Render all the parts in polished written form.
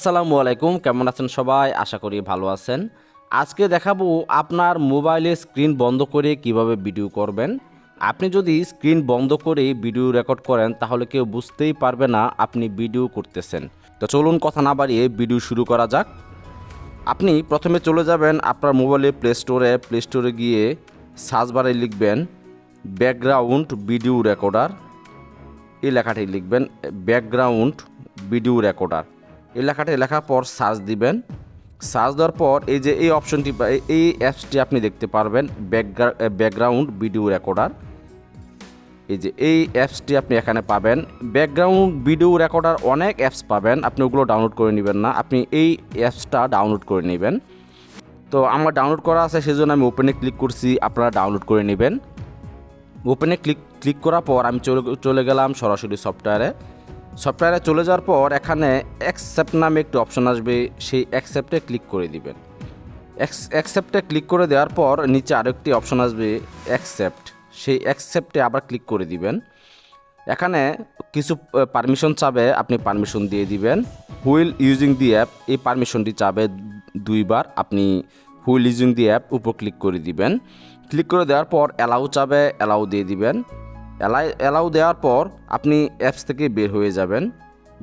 আসসালামু আলাইকুম, কেমন আছেন সবাই? আশা করি ভালো আছেন। আজকে দেখাবো আপনার মোবাইলে স্ক্রিন বন্ধ করে কিভাবে ভিডিও করবেন। আপনি যদি স্ক্রিন বন্ধ করে ভিডিও রেকর্ড করেন তাহলে কেউ বুঝতেই পারবে না আপনি ভিডিও করতেছেন। তো চলুন কথা না বাড়িয়ে ভিডিও শুরু করা যাক। আপনি প্রথমে চলে যাবেন আপনার মোবাইলে প্লে স্টোরে গিয়ে সার্চ বারে লিখবেন ব্যাকগ্রাউন্ড ভিডিও রেকর্ডার। এই লেখাটি লিখবেন ব্যাকগ্রাউন্ড ভিডিও রেকর্ডার। এই লেখাটি লেখার পর সার্চ দিবেন। সার্চ দেওয়ার পর এই যে এই অপশনটি বা এই অ্যাপসটি আপনি দেখতে পারবেন ব্যাকগ্রাউন্ড ভিডিও রেকর্ডার। এই যে এই অ্যাপসটি আপনি এখানে পাবেন। ব্যাকগ্রাউন্ড ভিডিও রেকর্ডার অনেক অ্যাপস পাবেন, আপনি ওগুলো ডাউনলোড করে নেবেন না, আপনি এই অ্যাপসটা ডাউনলোড করে নেবেন। তো আমার ডাউনলোড করা আছে সেজন্য আমি ওপেনে ক্লিক করছি, আপনারা ডাউনলোড করে নেবেন। ওপেনে ক্লিক করার পর আমি চলে গেলাম সরাসরি সফটওয়্যারে চলে যাওয়ার পর এখানে অ্যাকসেপ্ট নামে একটি অপশন আসবে, সেই অ্যাকসেপ্টে ক্লিক করে দিবেন। অ্যাকসেপ্টে ক্লিক করে দেওয়ার পর নিচে আরেকটি অপশন আসবে অ্যাকসেপ্ট, সেই অ্যাকসেপ্টে আবার ক্লিক করে দিবেন। এখানে কিছু পারমিশন চাবে, আপনি পারমিশন দিয়ে দিবেন। হুইল ইউজিং দি অ্যাপ, এই পারমিশনটি চাবে দুইবার, আপনি হুইল ইউজিং দি অ্যাপ উপর ক্লিক করে দিবেন। ক্লিক করে দেওয়ার পর অ্যালাউ চাবে, অ্যালাউ দিয়ে দিবেন। অ্যালাউ দেওয়ার পর আপনি অ্যাপস থেকে বের হয়ে যাবেন।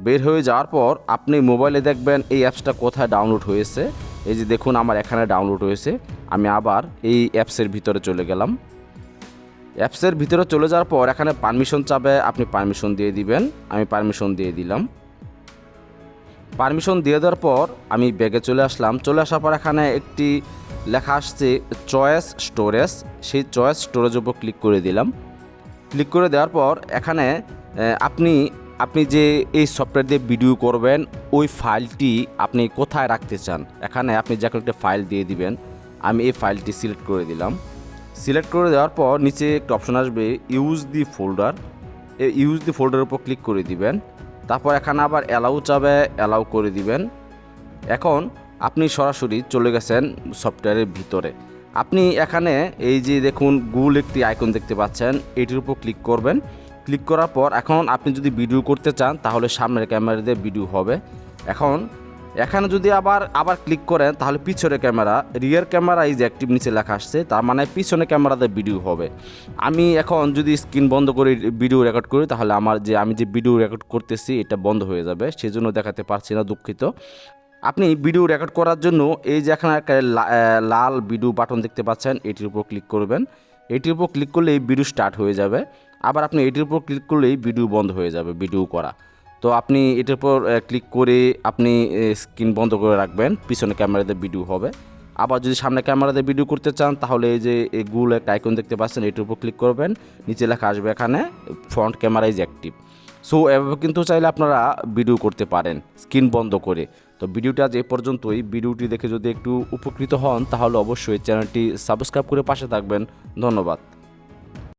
বের হয়ে যাওয়ার পর আপনি মোবাইলে দেখবেন এই অ্যাপসটা কোথায় ডাউনলোড হয়েছে। এই যে দেখুন আমার এখানে ডাউনলোড হয়েছে। আমি আবার এই অ্যাপসের ভিতরে চলে গেলাম। অ্যাপসের ভিতরে চলে যাওয়ার পর এখানে পারমিশন চাবে, আপনি পারমিশন দিয়ে দিবেন। আমি পারমিশন দিয়ে দিলাম। পারমিশন দিয়ে দেওয়ার পর আমি ব্যাগে চলে আসলাম। চলে আসার পর এখানে একটি লেখা আসছে চয়েস স্টোরেজ, সেই চয়েস স্টোরেজের উপর ক্লিক করে দিলাম। ক্লিক করে দেওয়ার পর এখানে আপনি যে এই সফটওয়্যার দিয়ে ভিডিও করবেন ওই ফাইলটি আপনি কোথায় রাখতে চান, এখানে আপনি যে কোনো একটা ফাইল দিয়ে দিবেন। আমি এই ফাইলটি সিলেক্ট করে দিলাম। সিলেক্ট করে দেওয়ার পর নিচে একটা অপশন আসবে ইউজ দি ফোল্ডার, এই ইউজ দি ফোল্ডারের উপর ক্লিক করে দিবেন। তারপর এখানে আবার অ্যালাউ চাবে, অ্যালাউ করে দিবেন। এখন আপনি সরাসরি চলে গেছেন সফটওয়্যারের ভিতরে। আপনি এখানে এই যে দেখুন গুগল একটি আইকন দেখতে পাচ্ছেন, এটির উপর ক্লিক করবেন। ক্লিক করার পর এখন আপনি যদি ভিডিও করতে চান তাহলে সামনের ক্যামেরা দিয়ে ভিডিও হবে। এখন এখানে যদি আবার ক্লিক করেন তাহলে পিছনের camera, rear camera is active নিচে লেখা আসছে, তার মানে পিছনে ক্যামেরাতে ভিডিও হবে। আমি এখন যদি স্ক্রিন বন্ধ করে ভিডিও রেকর্ড করি তাহলে আমি যে ভিডিও রেকর্ড করতেছি এটা বন্ধ হয়ে যাবে, সেজন্য দেখাতে পারছি না, দুঃখিত। আপনি ভিডিও রেকর্ড করার জন্য এই যে এখানে একটা লাল ভিডিও বাটন দেখতে পাচ্ছেন, এটির উপর ক্লিক করবেন। এটির উপর ক্লিক করলেই ভিডিও স্টার্ট হয়ে যাবে। আবার আপনি এটির উপর ক্লিক করলেই ভিডিও বন্ধ হয়ে যাবে, ভিডিও করা। তো আপনি এটির উপর ক্লিক করে আপনি স্ক্রিন বন্ধ করে রাখবেন, পিছনে ক্যামেরাতে ভিডিও হবে। আবার যদি সামনে ক্যামেরাতে ভিডিও করতে চান তাহলে এই যে গুগল একটা আইকন দেখতে পাচ্ছেন, এটির উপর ক্লিক করবেন। নিচে লেখা আসবে এখানে front camera is active. So এভাবে কিন্তু চাইলে আপনারা ভিডিও করতে পারেন স্ক্রিন বন্ধ করে। তো ভিডিওটা আজ এই পর্যন্তই। ভিডিওটি দেখে যদি একটু উপকৃত হন তাহলে অবশ্যই চ্যানেলটি সাবস্ক্রাইব করে পাশে থাকবেন। ধন্যবাদ।